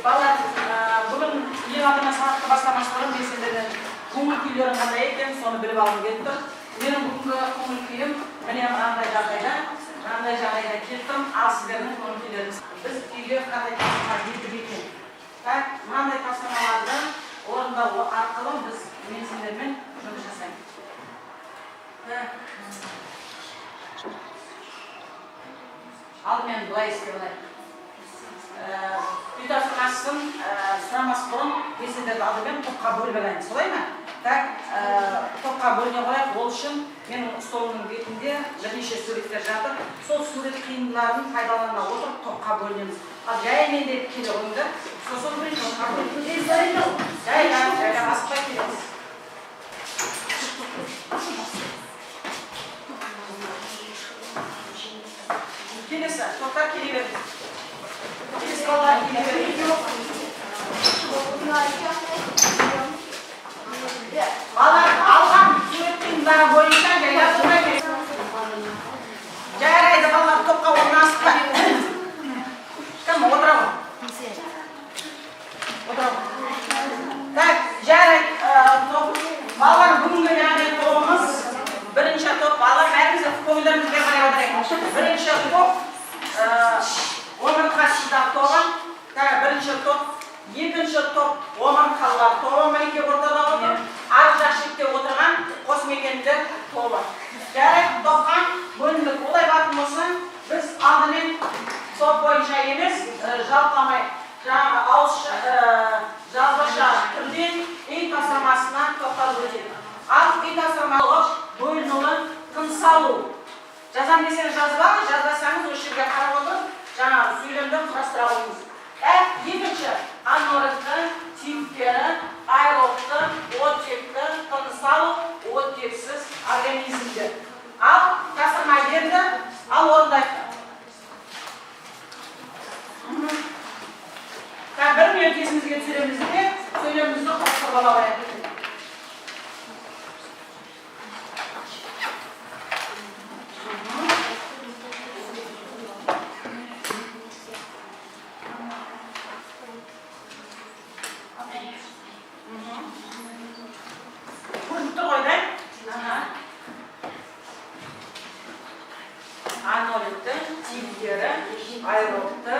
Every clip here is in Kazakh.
Балалар, бүгін ел алдына сағатты бастамас бұрын мен сендерден көңіл күйлерің қандай екен, соны біліп алғым келіп тұр. Менің бүгінгі көңіл күйім міне мынандай жағдайда келіп тұрмын. Ал сіздердің көңіл күйлеріңіз. Біз үйге қандай тапсырма бердік екен. Мынандай тапсырмаларды орындау арқылы мен сендермен жұмыс жасаймын. Алдымен былай істеп алайық. Үй тапсырмасын сұрамас бұрын мен сендерді алдымен топқа бөліп алайын, солай ма? Топқа бөліне қояйық. Ол үшін менің столымның бетінде бірнеше суреттер жатыр. Сол сурет қиындыларын пайдалана отырып топқа бөлінеміз. Ал жай мен деп келе қойыңдар. Сосын бірінші топқа бөлінеміз. Жай асықпай келеміз. Келесі, топтар келе берді. Келесі балалар келе берді. Балалар алған суреттіңдері бойынша жазылмай берді. Жарайды балалар топқа орналасты. Кім отыра ғой? Отыра ғой. Так, жарайды. Балалар бүгінгі яғни тобымыз бірінші топ. Балалар бәріміз көңілдерімізге қарай отырайық. Бірінші топ омыртқасыздар тобы. Бірінші топ. Екінші топ омыртқалылар тобы. Мінекей ортада отыр. Арғы жақ шетте отырған қосмекендер тобы. Жарайды, топқа бөліндік. Олай батын болсын, біз алдымен топ бойынша емес, жалпамай жазбаша түрде үй тапсырмасына тоқталып өтеді. Ал үй тапсырмалық бөлінуін тыныс алу. Жазам десеңіз жазбасаңыз осы жерге қарап отырып, жаңағы сөйлемді құрастыра қойыңыз. Екінші аноректі, типтері, аэробты, оттекті, тыныс алу, оттексіз организмдер. Ал тапсырма берді, ал орындайды. Бір минут есімізге түсіреміз де сөйлемімізді құрастырып ала қояйық. Аноректі, типтері, аэробты.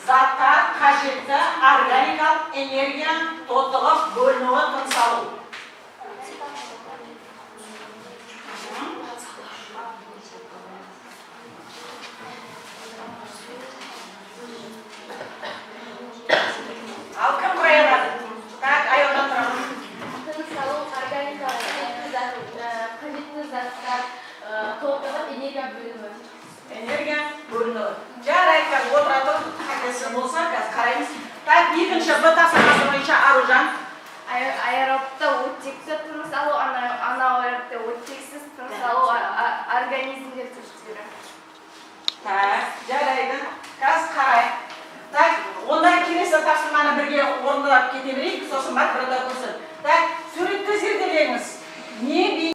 Заттар қажетті органикалық энергия тотығып бөлінуі тыныс алу. Ал кім құрай алады? Айолдан тұрады. Тыныс алу органикалық қажетті заттар тотығып энергия бөлінуі. Энергия бөлінуі. Жарайды, отыра тұрып, қайтесі болса, қараймыз. Екінші Б тапсырмасы бойынша Аружан. Аэробты оттексіз тыныс алу, анаэробты оттексіз тыныс алу организмдер түрлері. Жарайды. Қазір қарайық. Ондай келесі тапсырманы бірге орындалап кете берейік, сосын бар бірді көрсін. Суретті зерделеңіз. Не бей?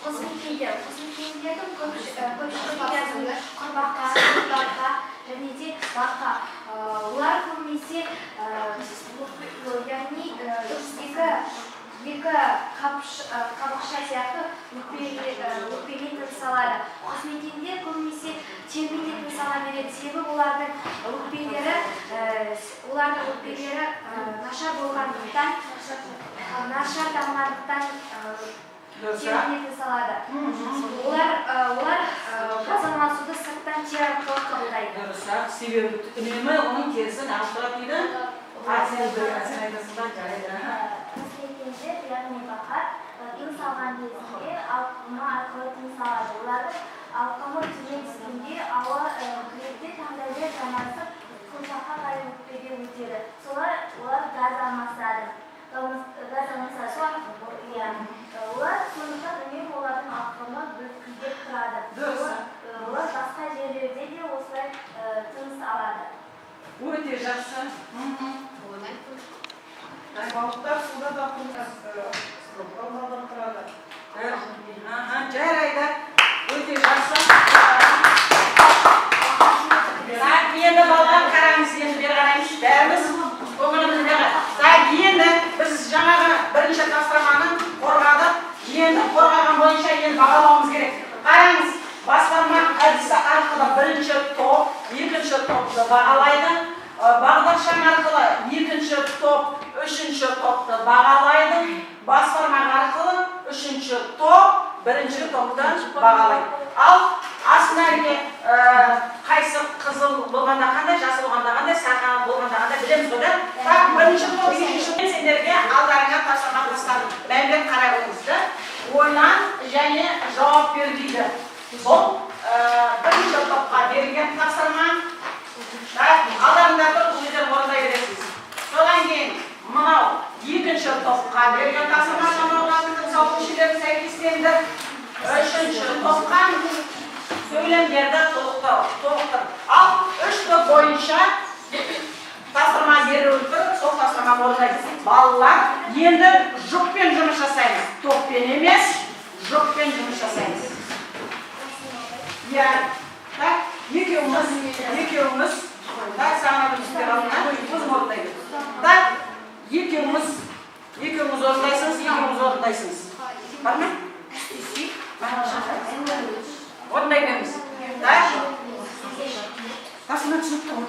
Қосмекендердің көпшілігі құрбаққа, құрбаққа және де баққа. Олар көбінесе екі қабықша сияқты өкпемен тыныс алады. Қосмекендер көбінесе терминде тыныс ала береді. Себебі олардың өкпелері нашар болғандықтан, нашар дамығандықтан терминде тыныс алады. Олар газаласуды сырттан тер арқылы қабылдайды. Себебі үнемі оның терісін ауыстырып дейді. Сен айтасың жарайды. Қосмекендер, яғни бақа, тыныс алған кезінде алқымы арқылы тыныс алады. Олардың алқымы төмен түскенде ауа кіреді, таңдайды жанасып, құлшаққа қарай өкпеге өтеді. Олар газ алмасады. Олар сондықтан үнемі олардың алқымы бүлкілдеп тұрады. Олар басқа жерлерде де осылай тыныс алады. жақсы. Балықтар суда да жарайды. Өте жақсы. Енді балалар қараңыз, енді бері қараймыз. Бәріміз көңіліміздегі. Енді біз жаңағы бірінші тапсырманы қорғадық. Енді қорғаған бойынша енді бағалауымыз керек. Қараңыз, басқарма әдісі арқылы бірінші топ, екінші топты бағалайды. Бағдаршам арқылы екінші топ, үшінші топты бағалайды. Басқарма арқылы үшінші топ, бірінші топты бағалайды. Ал астынарге қайсы қызыл болғанда қандай, жасыл болғанда қандай, сарғайып болғанда қандай білеміз ғой да? Так, бірінші топ, екінші топ сендерге алдарыңа тапсырма тастадым. Мәлімет қарай отырыңызды. Ойлан және жауап бер дейді. Бұл бірінші топқа берілген тапсырма. Алдарыңда тұрып өздер орындай бересіз. Содан кейін мынау екінші топқа берілген тапсырма, жамаулардың сауқышыларын сәйкестенді. Үшінші топқа сөйлемдерді толықтыр. Ал үш топ бойынша тапсырма беріліп тұрып, сол тапсырма орындайды. Балалар енді жұппен жұмыс жасаймыз. Топпен емес, жұппен жұмыс жасаймыз. Так, екеуіміз, так, саған өтістер алдына, өзім орындайды. Так, екеуіміз орындайсыңыз. Бар ма? Орындай беріңіз. Так? Тасына түсінікті ғой.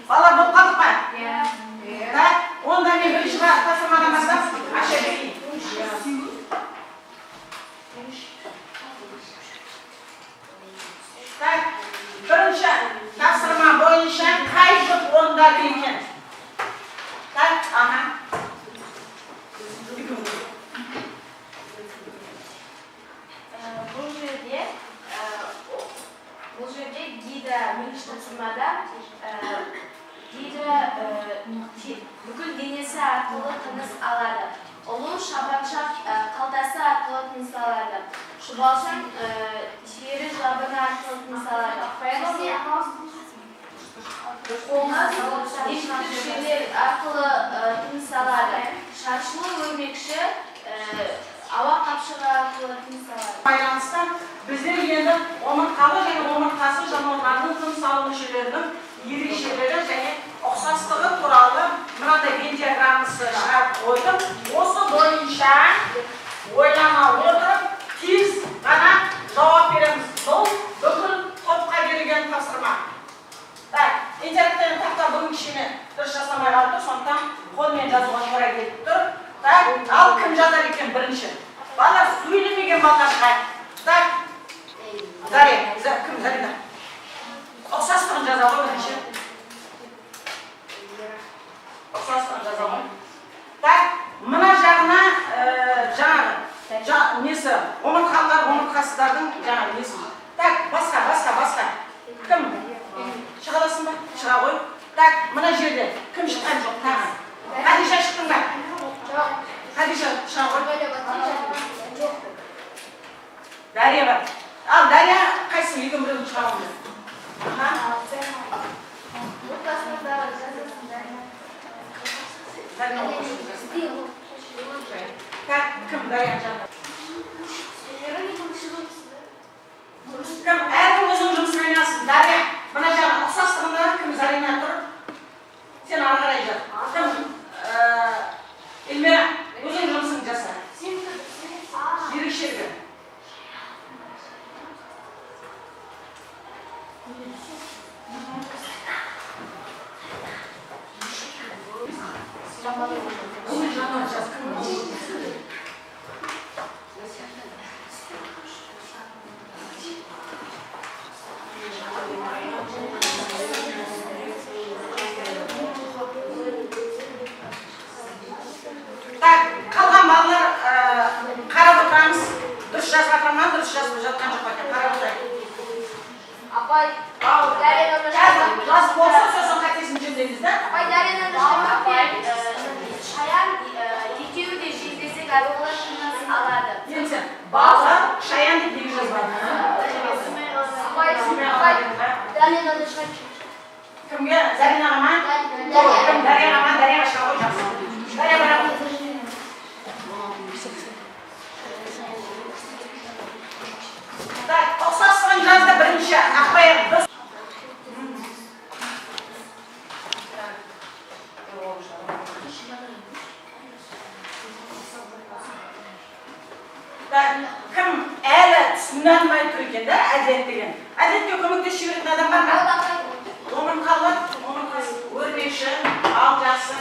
Балалар болып қалдық па? Так, онда мен бірінші тапсырмадан бастап аша берейін. Так, бірінші тапсырма бойынша қай жұп орындады екен? Так, аха. Бұл жерде Гида бірінші тапсырмада Гида бүкіл денесі арқылы тыныс алады. Ұлу шабаншақ қалтасы арқылы тыныс алады. Шұбалшын тері жабыны арқылы тыныс алады. Қоңыз ешкілер арқылы тыныс алады. Шаршылы өрмекші ауа қапшығы арқылы тыныс алады. Байланысты біздер енді омыртқалы және омыртқасыз жануарлардың тыныс алу мүшелерінің ерекшелігі және ұқсастығы туралы мынандай диаграммасы шығарып қойдым. Осы бойынша ойлана отырып тез ғана жауап береміз. Бұл бүкіл топқа берілген тапсырма. Так, интерактивті тақта бүгін кішкене дұрыс жасамай қалды, сондықтан қолмен жазуға тура келіп тұр. Так, ал кім жазар екен бірінші? Балалар сөйлемеген балалар шығайық. Так, кім Зарина? Ұқсастығын жаза ғой бірінші. Ұқсастығын жаза ғой. Так, мына жағына жаңағы несі, омыртқалар, омыртқасыздардың жаңағы несі. Так, басқа. Кім? Шыға аласың ба? Шыға ғой. Так, мына жерде кім шыққан жоқ тағы? Хадиша шықтың ба? Жоқ. Хадиша шыға ғой. Дария бар. Ал Дария қайсың? Екі біреуін шыға ғой. Зарина оқышы. Дарияның жанында. Кім? Әркім өзінің жұмысын айналсын. Дария, мына жаңа ұқсастығында кім Зарина тұр? Сен ары қарай жат. Кім? Эльмира, өзің жұмысыңды жаса. Ерекшелігі. Қалған балалар қарап отырамыз. Дұрыс жазып жатыр ма, дұрыс жазып жатқан жоқ екен. Қарап отырайық. Апай, Жазып болса, сосын қатесін жөндейміз да? апай, Шаян екеуі де жездесек арулар шынын алады. Енді бала Шаян деп неге жазбады? Дарияны шығарып. Кімге? Заринаға ма? Кім? Дарияға ма? Дарияға шыға ғой жақсы. Дария бірақ. Ұқсастығын жазды бірінші ақпаяқ біз. Кім әлі түсіне алмай тұр екен да, әдет деген. Әдетке көмектесіп жіберетін адам бар ма? Омыртқалы, омыртқасы өрмекші, ал жақсы.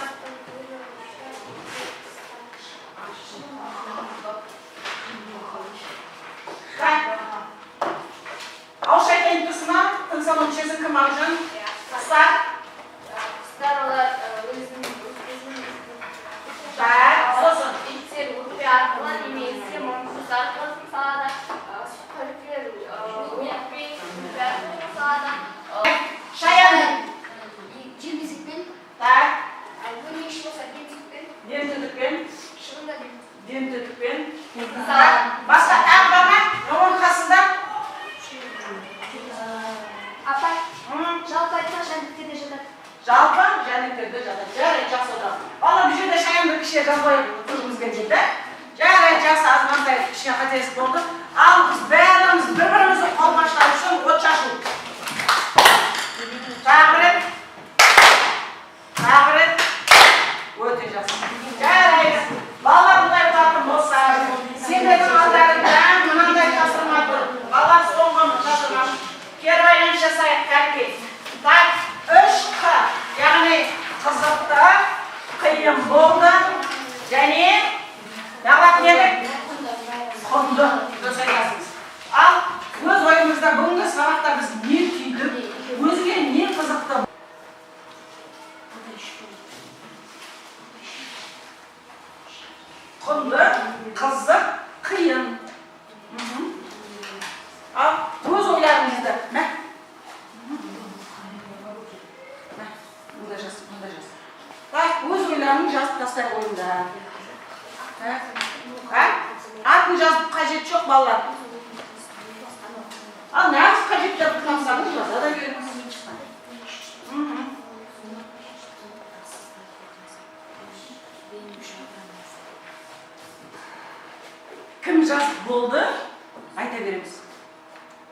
Ауыз айтайын тұрсына, тыныс алу мүшесі кім Ақжан? Құстар? Құстар олар өзінің сосын. иттер өкпе арқылы немесе мұңсыз арқылы салады. Сүтқөліктер өкпе салады. Шаян. Желбезекпен. Өрмекші болса демтікпен. Демтүтікпен. Шылында Демтүтікпен. салады. Басқа тағы бар ма? Оның қасында? Апай, жалпы айтма жәндіктерде жатады. Жалпы жәндіктерде жатады. Жарайды, жақсы отырады. Бала бұл жерде Шаянды кішкене жазбай тұрғымыз келген де. Жарайды, жақсы азмандай кішкене қателесіп болды. Ал біз бәріміз бір-бірімізді қолпаштау үшін от шашу. Тағы бір рет. Тағы бір рет. Өте жақсы. Жарайды. Балалар бұлай ұтатын болса, сендердің алдарында мынандай тапсырма тұр. Балалар соңғы тапсырма. Первый жасайық кәлке. Так, 3Q, яғни қызықты, қиын болды, және дағлат недік? Құнды. Дұрыс айтасыз. Ал өз ойымызда бүгінгі сабақта біз не түйдік, өзге не қызықты? Құнды, қызық, қиын. Ал өз ойларыңызды, мә? Мұнда жас, мұнда жас. Так, өз ойларын жазып тастай қойыңдар. Атын жазып қажет жоқ балалар. Ал нағыз қажет жазып тапсаңыз жаза да беріңіз. Кім жазып болды? Айта береміз.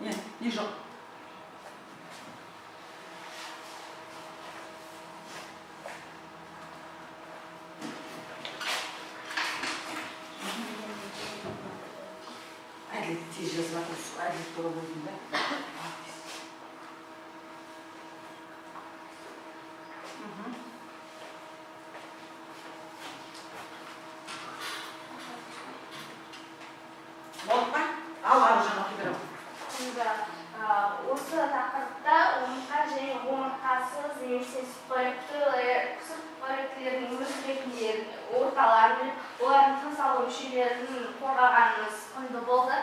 Не жоқ? Әділет тез жазып атырсыз, әділет бола болдың да. Болды ма? Ал Аружан оқи беремін. Осы тақырыпта омыртқа және омыртқасыз немесе сүтқоректілердің өмір сүретіндер орталарын, олардың тыныс алу мүшелерін қорғағанымыз құнды болды.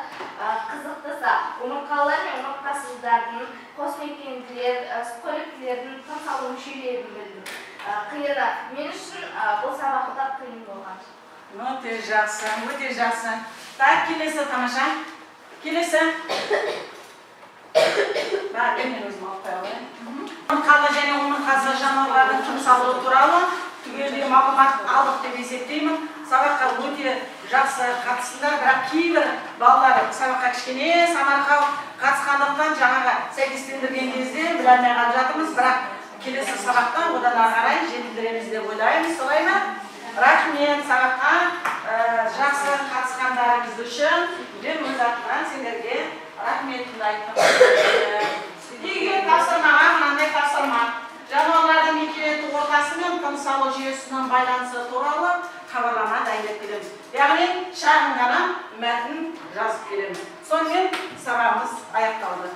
Қызықтыса, омыртқалар мен омыртқасыздардың қосмекенділер, сүтқоректілердің тыныс алу мүшелерін білдім. Қиыны мен үшін бұл сабақта қиын болған. Өте жақсы, өте жақсы. Так, келесі тамаша. Келесі. Бар, мен өзім алып қоя алайын. Омыртқалы және омыртқасыз жануарлардың тыныс алуы туралы түгелдей мағлұмат алдық деп есептеймін. Сабаққа өте жақсы қатысыңдар, бірақ кейбір балалар сабаққа кішкене самарқау қатысқандықтан жаңағы сәйкестендірген кезде біле алмай жатырмыз, бірақ келесі сабақта одан ары қарай жетілдіреміз деп ойлаймыз, солай ма? Рахмет сабаққа жақсы қатысқандарыңыз үшін мен өз атымнан сендерге рахметімді айттым. Үйге тапсырмаға мынандай тапсырма. Жануарлардың мекені ортасы мен тыныс алу жүйесінің байланысы туралы хабарлама дайындап келеміз. Яғни шағын ғана мәтін жазып келеміз. Сонымен сабағымыз аяқталды.